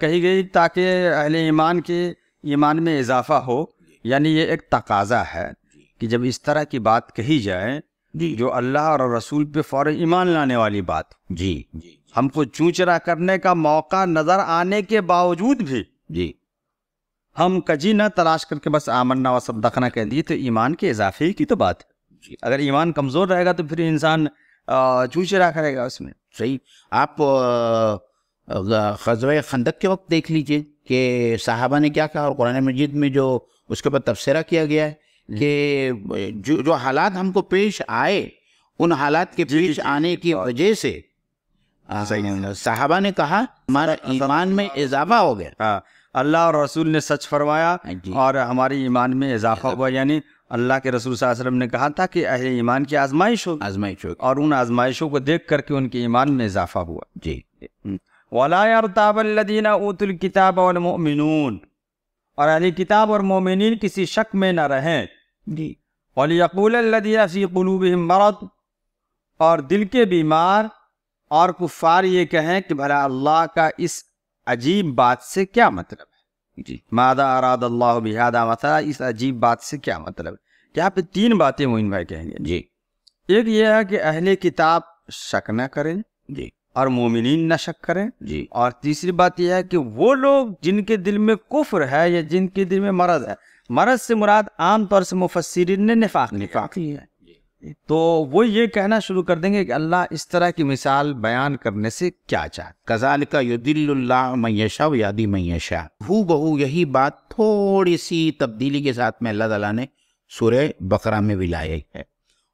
کہی گئی تاکہ اہل ایمان کے ایمان میں اضافہ ہو، یعنی یہ ایک تقاضا ہے کہ جب اس طرح کی بات کہی جائے جو اللہ اور رسول پہ فوراً ایمان لانے والی بات، جی ہم کو چونچرا کرنے کا موقع نظر آنے کے باوجود بھی ہم کجی نہ تلاش کر کے بس آمنا و صدقنا کہہ دیے، تو ایمان کے اضافے کی تو بات ہے. اگر ایمان کمزور رہے گا تو پھر انسان چونچرا کرے گا اس میں. صحیح. آپ غزوہ خندق کے وقت دیکھ لیجئے کہ صحابہ نے کیا کہا، اور قرآن مجید میں جو اس کے اوپر تبصرہ کیا گیا ہے کہ جو حالات ہم کو پیش آئے، ان حالات کے پیش آنے کی وجہ سے صحابہ نے کہا ہمارا ایمان میں اضافہ ہو گیا. اللہ اور رسول نے سچ فرمایا اور ہماری ایمان میں اضافہ ہوا. یعنی اللہ کے رسول صلی اللہ علیہ وسلم نے کہا تھا کہ اہل ایمان کی آزمائش ہو، اور ان آزمائشوں کو دیکھ کر کے ان کے ایمان میں اضافہ ہوا. جی. وَلَا يَرْتَابَ الَّذِينَ أُوتُوا الْكِتَابَ وَالْمُؤْمِنُونَ، اور اہل کتاب اور مومنین کسی شک میں نہ رہیں. جی. وَلْيَقُولَ الَّذِينَ فِي قُلُوبِهِم مَرَضٌ، اور دل کے بیمار اور کفار یہ کہیں کہ بھلا اللہ کا اس عجیب بات سے کیا مطلب ہے. جی. ماذا اراد اللہ بہذا، مثلا اس عجیب بات سے کیا مطلب ہے. یہاں پہ تین باتیں معین بھائی کہیں گے. جی. ایک یہ ہے کہ اہل کتاب شک نہ کریں، جی، اور مومنین نہ شک کریں. جی. اور تیسری بات یہ ہے کہ وہ لوگ جن کے دل میں کفر ہے یا جن کے دل میں مرض ہے، مرض سے مراد عام طور سے مفسرین نے نفاق ہی ہے، تو وہ یہ کہنا شروع کر دیں گے کہ اللہ اس طرح کی مثال بیان کرنے سے کیا چاہتا. کذالک یضل اللہ من یشاء ویہدی من یشاء. ہو بہو یہی بات تھوڑی سی تبدیلی کے ساتھ میں اللہ تعالیٰ نے سورہ بقرہ میں بھی لائی ہے،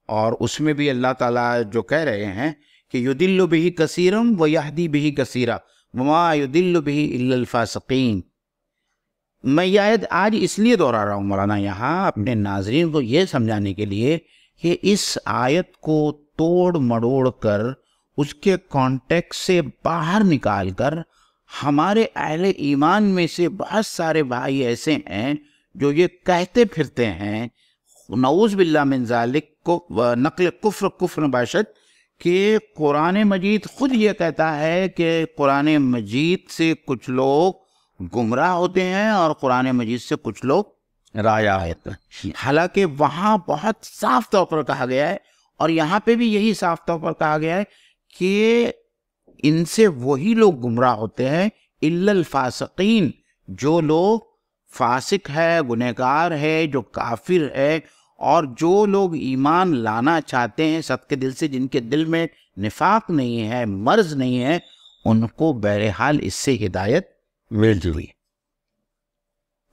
اور اس میں بھی اللہ تعالیٰ جو کہہ رہے ہیں کہ یضل بہ کثیرا ویہدی بہ کثیرا وما یضل بہ الا الفاسقین. میں یہ آیت آج اس لیے دہرا رہا ہوں مولانا یہاں اپنے ناظرین کو یہ سمجھانے کے لیے کہ اس آیت کو توڑ مڑوڑ کر اس کے کانٹیکس سے باہر نکال کر ہمارے اہل ایمان میں سے بہت سارے بھائی ایسے ہیں جو یہ کہتے پھرتے ہیں، نعوذ باللہ من ذالک، کو نقل کفر باشد، کہ قرآن مجید خود یہ کہتا ہے کہ قرآن مجید سے کچھ لوگ گمراہ ہوتے ہیں اور قرآن مجید سے کچھ لوگ رایا ہے. حالانکہ وہاں بہت صاف طور پر کہا گیا ہے، اور یہاں پہ بھی یہی صاف طور پر کہا گیا ہے کہ ان سے وہی لوگ گمراہ ہوتے ہیں الا الفاسقین، جو لوگ فاسق ہے، گنہگار ہے، جو کافر ہے، اور جو لوگ ایمان لانا چاہتے ہیں سب کے دل سے، جن کے دل میں نفاق نہیں ہے، مرض نہیں ہے، ان کو بہرحال اس سے ہدایت مل جوئی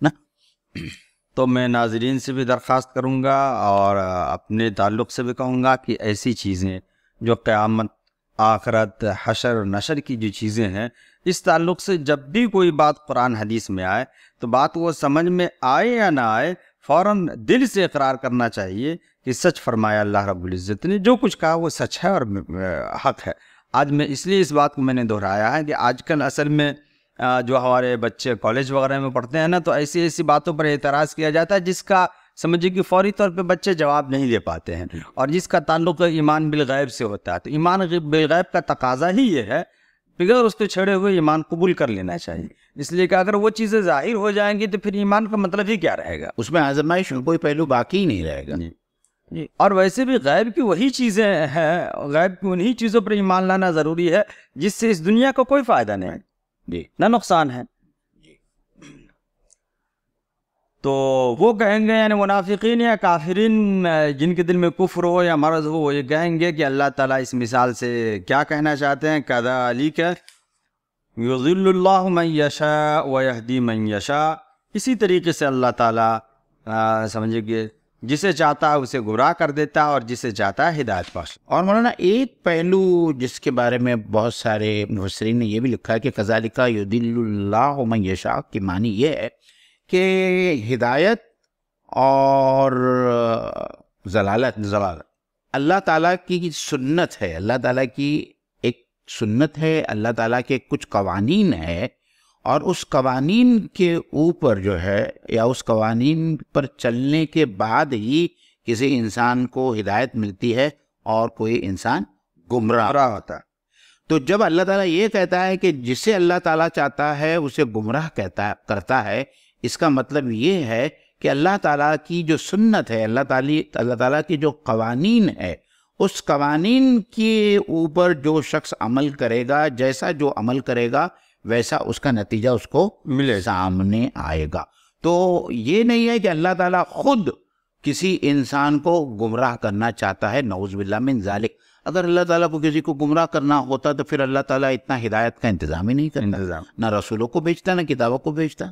نا. تو میں ناظرین سے بھی درخواست کروں گا اور اپنے تعلق سے بھی کہوں گا کہ ایسی چیزیں جو قیامت، آخرت، حشر، نشر کی جو چیزیں ہیں، اس تعلق سے جب بھی کوئی بات قرآن حدیث میں آئے تو بات وہ سمجھ میں آئے یا نہ آئے، فوراً دل سے اقرار کرنا چاہیے کہ سچ فرمایا اللہ رب العزت نے، جو کچھ کہا وہ سچ ہے اور حق ہے. آج میں اس لیے اس بات کو میں نے دہرایا ہے کہ آج کل اصل میں جو ہمارے بچے کالج وغیرہ میں پڑھتے ہیں نا، تو ایسی ایسی باتوں پر اعتراض کیا جاتا ہے جس کا سمجھے کہ فوری طور پہ بچے جواب نہیں دے پاتے ہیں، اور جس کا تعلق ایمان بالغیب سے ہوتا ہے. تو ایمان بالغیب کا تقاضا ہی یہ ہے، بغیر اس کو چھڑے ہوئے ایمان قبول کر لینا چاہیے. اس لیے کہ اگر وہ چیزیں ظاہر ہو جائیں گی تو پھر ایمان کا مطلب ہی کیا رہے گا؟ اس میں آزمائش کوئی پہلو باقی ہی نہیں رہے گا. اور ویسے بھی غیب کی وہی چیزیں ہیں، غیب کی انہی چیزوں پر ایمان لانا ضروری ہے جس سے اس دنیا کو کوئی فائدہ نہیں جی نہ نقصان ہے. تو وہ کہیں گے، یعنی منافقین یا کافرین جن کے دل میں کفر ہو یا مرض ہو، وہ یہ کہیں گے کہ اللہ تعالیٰ اس مثال سے کیا کہنا چاہتے ہیں؟ کذالک یضل اللہ من یشاء ویہدی من یشاء. اسی طریقے سے اللہ تعالیٰ سمجھے کہ جسے چاہتا ہے اسے گمراہ کر دیتا ہے اور جسے چاہتا ہے ہدایت بخش. اور مولانا ایک پہلو جس کے بارے میں بہت سارے مفسرین نے یہ بھی لکھا ہے کہ کذالک یضل اللہ من یشاء کی معنی یہ ہے کہ ہدایت اور ضلالت اللہ تعالیٰ کی سنت ہے، اللہ تعالیٰ کی ایک سنت ہے، اللہ تعالیٰ کے کچھ قوانین ہے، اور اس قوانین کے اوپر جو ہے یا اس قوانین پر چلنے کے بعد ہی کسی انسان کو ہدایت ملتی ہے اور کوئی انسان گمراہ ہوتا ہے. تو جب اللہ تعالیٰ یہ کہتا ہے کہ جسے اللہ تعالیٰ چاہتا ہے اسے گمراہ کرتا ہے، اس کا مطلب یہ ہے کہ اللہ تعالیٰ کی جو سنت ہے، اللہ تعالیٰ کی جو قوانین ہے، اس قوانین کے اوپر جو شخص عمل کرے گا، جیسا جو عمل کرے گا ویسا اس کا نتیجہ اس کو سامنے آئے گا. تو یہ نہیں ہے کہ اللہ تعالیٰ خود کسی انسان کو گمراہ کرنا چاہتا ہے، نعوذ باللہ من ذالک. اگر اللہ تعالیٰ کو کسی کو گمراہ کرنا ہوتا تو پھر اللہ تعالیٰ اتنا ہدایت کا انتظام ہی نہیں کرتا، نہ رسولوں کو بھیجتا نہ کتابوں کو بھیجتا.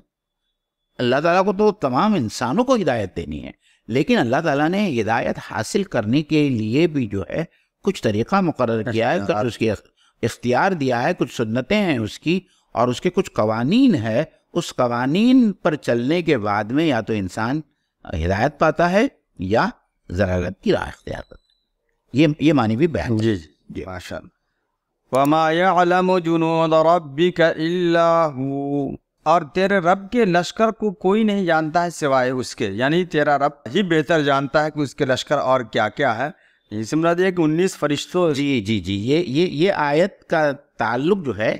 اللہ تعالیٰ کو تو تمام انسانوں کو ہدایت دینی ہے، لیکن اللہ تعالیٰ نے ہدایت حاصل کرنے کے لیے بھی جو ہے کچھ طریقہ مقرر کیا ہے، کچھ اس کی اختیار دیا ہے، کچھ سنتیں ہیں اس کی، اور اس کے کچھ قوانین ہے. اس قوانین پر چلنے کے بعد میں یا تو انسان ہدایت پاتا ہے یا ضلالت کی راہ اختیار کرتا ہے. یہ معنی بھی بیان. جی ماشاء اللہ. وَمَا يَعْلَمُ جُنُودَ رَبِّكَ إِلَّا هُوَ. اور تیرے رب کے لشکر کو کوئی نہیں جانتا ہے سوائے اس کے، یعنی تیرا رب ہی بہتر جانتا ہے کہ اس کے لشکر اور کیا کیا ہے. اس مراد یہ کہ 19 فرشتوں. جی یہ آیت کا تعلق جو ہے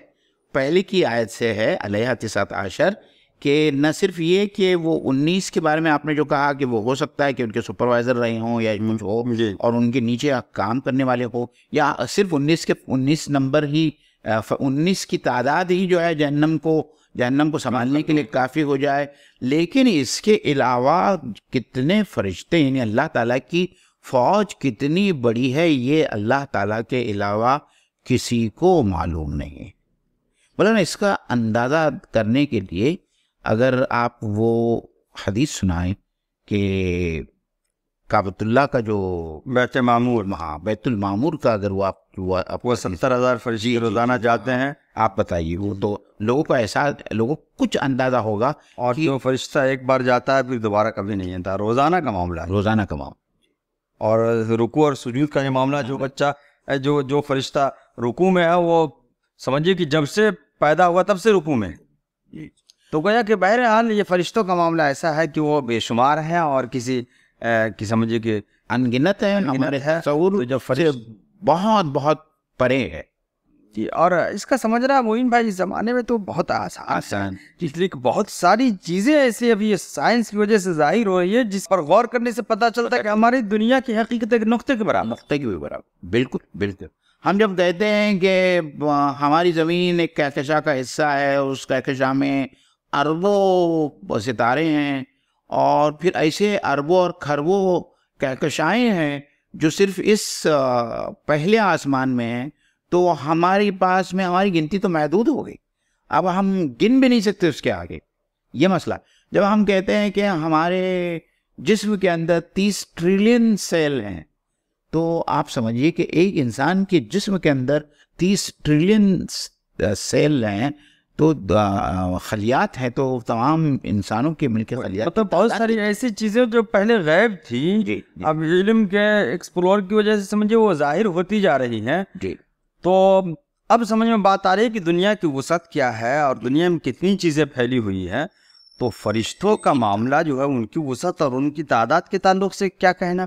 پہلے کی آیت سے ہے، علیہ 19، کہ نہ صرف یہ کہ وہ 19 کے بارے میں آپ نے جو کہا کہ وہ ہو سکتا ہے کہ ان کے سپروائزر رہے ہوں یا کچھ ہو اور ان کے نیچے کام کرنے والے ہو، یا صرف 19 نمبر ہی 19 کی تعداد ہی جو ہے جہنم کو سنبھالنے کے لیے کافی ہو جائے، لیکن اس کے علاوہ کتنے فرشتے، یعنی اللہ تعالیٰ کی فوج کتنی بڑی ہے، یہ اللہ تعالیٰ کے علاوہ کسی کو معلوم نہیں. بولا نا، اس کا اندازہ کرنے کے لیے اگر آپ وہ حدیث سنائیں کہ کعبۃ اللہ کا جو بیت معمور، بیت المعمور کا اگر وہ 70,000 فرشتے روزانہ جاتے ہیں، آپ بتائیے، وہ تو لوگوں کو کچھ اندازہ ہوگا. اور جو فرشتہ ایک بار جاتا ہے پھر دوبارہ کبھی نہیں آتا، روزانہ کا معاملہ ہے. اور رکوع اور سجود کا یہ معاملہ، جو بچہ جو فرشتہ رکوع میں ہے وہ سمجھیے کہ جب سے پیدا ہوا تب سے رکوع میں. تو گویا کہ بہرحال یہ فرشتوں کا معاملہ ایسا ہے کہ وہ بے شمار ہے اور کسی سمجھیے کہ انگنت ہے، ہمارے تصور جب بہت بہت پرے ہے. جی، اور اس کا سمجھنا معین بھائی اس زمانے میں تو بہت آسان، اس لیے کہ بہت ساری چیزیں ایسی ابھی سائنس کی وجہ سے ظاہر ہو رہی ہے جس پر غور کرنے سے پتہ چلتا ہے کہ ہماری دنیا کی حقیقت ایک نقطے کے برابر. بالکل. ہم جب کہتے ہیں کہ ہماری زمین ایک کہکشاں کا حصہ ہے، اس کہکشاں میں اربوں ستارے ہیں، اور پھر ایسے اربوں اور کھربوں کہکشائیں ہیں جو صرف اس پہلے آسمان میں ہیں، تو ہماری پاس میں ہماری گنتی تو محدود ہو گئی، اب ہم گن بھی نہیں سکتے اس کے آگے. یہ مسئلہ جب ہم کہتے ہیں کہ ہمارے جسم کے اندر 30 ٹریلین سیل ہیں، تو آپ سمجھیے کہ ایک انسان کے جسم کے اندر 30 ٹریلین سیل ہیں، تو خلیات ہیں، تو تمام انسانوں کے مل کے خلیات. مطلب بہت ساری ایسی چیزیں جو پہلے غیب تھیں، اب علم کے ایکسپلور کی وجہ سے سمجھے وہ ظاہر ہوتی جا رہی ہیں. جی. تو اب سمجھ میں بات آ رہی ہے کہ دنیا کی وسعت کیا ہے اور دنیا میں کتنی چیزیں پھیلی ہوئی ہیں. تو فرشتوں کا معاملہ جو ہے ان کی وسعت اور ان کی تعداد کے تعلق سے کیا کہنا.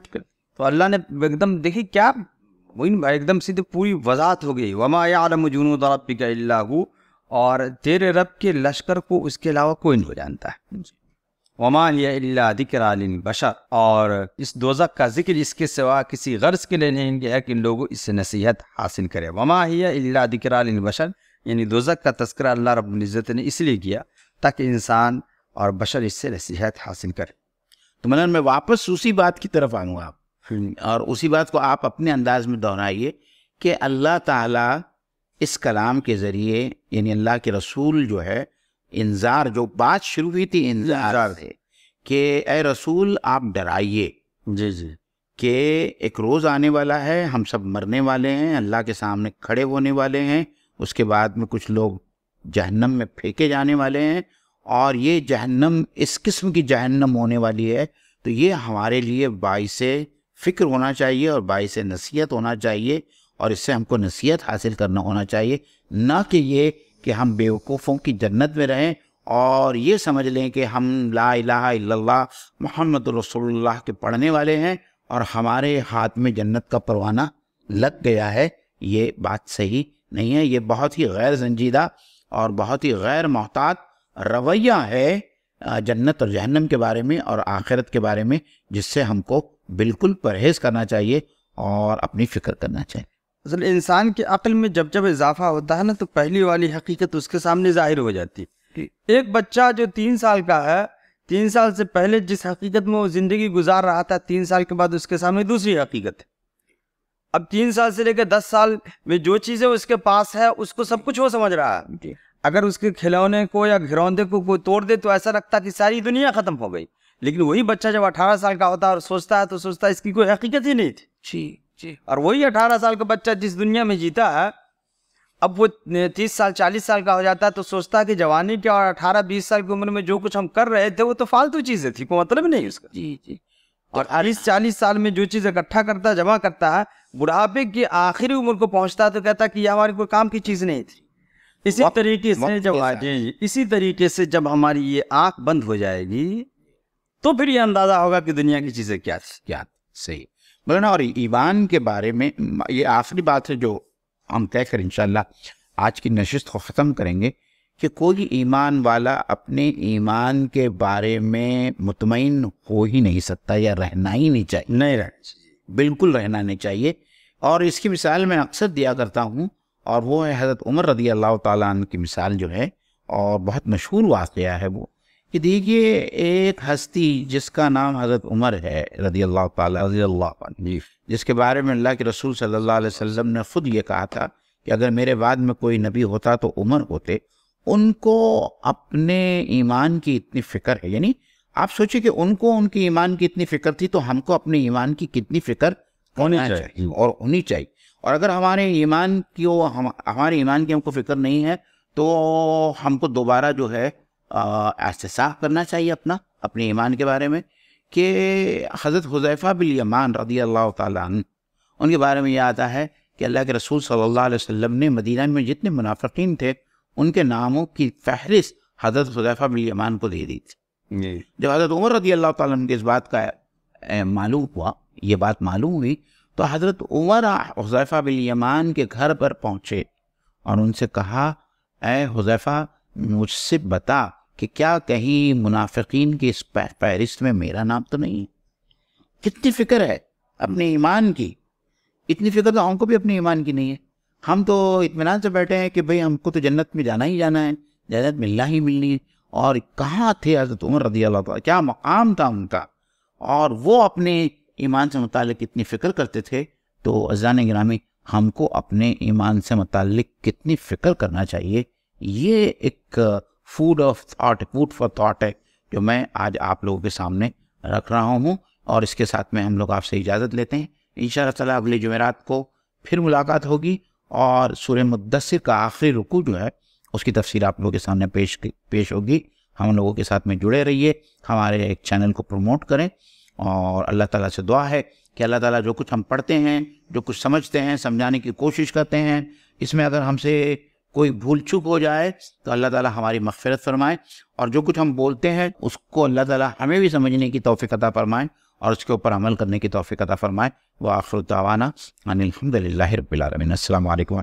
تو اللہ نے ایک دم دیکھی کیا ایک دم سیدھے پوری وضاحت ہو گئی. وما یعلم جنود ربک الا ہو، اور تیرے رب کے لشکر کو اس کے علاوہ کوئی نہیں جانتا ہے. وما ہی الا ذکری للبشر، اور اس دوزخ کا ذکر اس کے سوا کسی غرض کے لیے نہیں ہے کہ لوگوں اس سے نصیحت حاصل کرے. وما ہی الا ذکری للبشر، یعنی دوزخ کا تذکرہ اللہ رب العزت نے اس لیے کیا تاکہ انسان اور بشر اس سے نصیحت حاصل کرے. تو مثلا میں واپس اسی بات کی طرف آؤں گا، اور اسی بات کو آپ اپنے انداز میں دہرائیے کہ اللہ تعالیٰ اس کلام کے ذریعے، یعنی اللہ کے رسول جو ہے، انذار، جو بات شروع ہوئی تھی انذار سے کہ اے رسول آپ ڈرائیے جی جی کہ ایک روز آنے والا ہے، ہم سب مرنے والے ہیں، اللہ کے سامنے کھڑے ہونے والے ہیں، اس کے بعد میں کچھ لوگ جہنم میں پھینکے جانے والے ہیں، اور یہ جہنم اس قسم کی جہنم ہونے والی ہے. تو یہ ہمارے لیے باعث فکر ہونا چاہیے اور باعث نصیحت ہونا چاہیے، اور اس سے ہم کو نصیحت حاصل کرنا ہونا چاہیے، نہ کہ یہ کہ ہم بیوقوفوں کی جنت میں رہیں اور یہ سمجھ لیں کہ ہم لا الہ الا اللہ محمد رسول اللہ کے پڑھنے والے ہیں اور ہمارے ہاتھ میں جنت کا پروانہ لگ گیا ہے. یہ بات صحیح نہیں ہے. یہ بہت ہی غیر سنجیدہ اور بہت ہی غیر محتاط رویہ ہے جنت اور جہنم کے بارے میں اور آخرت کے بارے میں، جس سے ہم کو بالکل پرہیز کرنا چاہیے اور اپنی فکر کرنا چاہیے. اصل انسان کی عقل میں جب جب اضافہ ہوتا ہے نا تو پہلی والی حقیقت اس کے سامنے ظاہر ہو جاتی ہے. ایک بچہ جو 3 سال کا ہے، 3 سال سے پہلے جس حقیقت میں وہ زندگی گزار رہا تھا، 3 سال کے بعد اس کے سامنے دوسری حقیقت ہے. اب 3 سال سے لے کے 10 سال میں جو چیزیں اس کے پاس ہے اس کو سب کچھ وہ سمجھ رہا ہے. اگر اس کے کھلونے کو یا گھروندے کو کوئی توڑ دے تو ایسا لگتا کہ ساری دنیا ختم ہو گئی. لیکن وہی بچہ جب 18 سال کا ہوتا ہے اور سوچتا ہے تو سوچتا ہے اس کی کوئی حقیقت ہی نہیں تھی. جی جی. اور وہی 18 سال کا بچہ جس دنیا میں جیتا ہے، اب وہ 30 سال 40 سال کا ہو جاتا ہے تو سوچتا ہے کہ جوانی کے اور 18-20 سال کی عمر میں جو کچھ ہم کر رہے تھے وہ تو فالتو چیزیں تھی، کوئی مطلب نہیں اس کا. جی جی. اور 30-40 سال میں جو چیز اکٹھا کرتا ہے، جمع کرتا ہے، بڑھاپے کی آخری عمر کو پہنچتا ہے تو کہتا ہے کہ یہ ہماری کوئی کام کی چیز نہیں تھی. اسی طریقے سے جب ہماری یہ آنکھ بند ہو جائے گی تو پھر یہ اندازہ ہوگا کہ دنیا کی چیزیں کیا تھی. کیا صحیح بولنا. اور ایمان کے بارے میں یہ آخری بات ہے جو ہم طے کر انشاءاللہ آج کی نشست کو ختم کریں گے کہ کوئی ایمان والا اپنے ایمان کے بارے میں مطمئن ہو ہی نہیں سکتا، یا رہنا ہی نہیں چاہیے. نہیں رہنا چاہیے، بالکل رہنا نہیں چاہیے. اور اس کی مثال میں اکثر دیا کرتا ہوں، اور وہ ہے حضرت عمر رضی اللہ تعالیٰ عنہ کی مثال جو ہے، اور بہت مشہور واقعہ ہے وہ کہ دیکھیے ایک ہستی جس کا نام حضرت عمر ہے رضی اللہ تعالیٰ عنہ، جس کے بارے میں اللہ کے رسول صلی اللہ علیہ وسلم نے خود یہ کہا تھا کہ اگر میرے بعد میں کوئی نبی ہوتا تو عمر ہوتے. ان کو اپنے ایمان کی اتنی فکر ہے، یعنی آپ سوچیں کہ ان کو ان کی ایمان کی اتنی فکر تھی تو ہم کو اپنے ایمان کی کتنی فکر ہونی چاہیے اور ہونی چاہیے. اور اگر ہمارے ایمان کی ہم کو فکر نہیں ہے تو ہم کو دوبارہ جو ہے احتساب کرنا چاہیے اپنے ایمان کے بارے میں. کہ حضرت حذیفہ بن یمان رضی اللہ تعالیٰ عنہ، ان کے بارے میں یہ آتا ہے کہ اللہ کے رسول صلی اللہ علیہ وسلم نے مدینہ میں جتنے منافقین تھے ان کے ناموں کی فہرست حضرت حذیفہ بن یمان کو دے دی تھی. جب حضرت عمر رضی اللہ تعالیٰ عنہ کے اس بات کا یہ بات معلوم ہوئی تو حضرت عمر حذیفہ بن یمان کے گھر پر پہنچے اور ان سے کہا، اے حذیفہ مجھ سے بتا کہ کیا کہیں منافقین کی اس فہرست میں میرا نام تو نہیں؟ کتنی فکر ہے اپنے ایمان کی. اتنی فکر تو ہم کو بھی اپنے ایمان کی نہیں ہے. ہم تو اطمینان سے بیٹھے ہیں کہ بھئی ہم کو تو جنت میں جانا ہی جانا ہے، جنت ملنا ہی ملنی ہے. اور کہاں تھے حضرت عمر رضی اللہ تعالیٰ، کیا مقام تھا ان کا، اور وہ اپنے ایمان سے متعلق اتنی فکر کرتے تھے. تو عزیزان گرامی، ہم کو اپنے ایمان سے متعلق کتنی فکر کرنا چاہیے. یہ ایک فوڈ فار تھاٹ ہے جو میں آج آپ لوگوں کے سامنے رکھ رہا ہوں، اور اس کے ساتھ میں ہم لوگ آپ سے اجازت لیتے ہیں. انشاءاللہ تعالیٰ اگلی جمعرات کو پھر ملاقات ہوگی، اور سورہ مدثر کا آخری رکوع جو ہے اس کی تفسیر آپ لوگوں کے سامنے پیش ہوگی. ہم لوگوں کے ساتھ میں جڑے رہیے، ہمارے ایک چینل کو پروموٹ کریں، اور اللہ تعالیٰ سے دعا ہے کہ اللہ تعالیٰ جو کچھ ہم پڑھتے ہیں، جو کچھ سمجھتے ہیں، سمجھانے کی کوشش کرتے ہیں، اس میں اگر ہم سے کوئی بھول چوک ہو جائے تو اللہ تعالیٰ ہماری مغفرت فرمائے، اور جو کچھ ہم بولتے ہیں اس کو اللہ تعالیٰ ہمیں بھی سمجھنے کی توفیق عطا فرمائے اور اس کے اوپر عمل کرنے کی توفیق عطا فرمائے۔ وآخر دعوانا ان الحمد للہ رب العالمین۔ السلام علیکم۔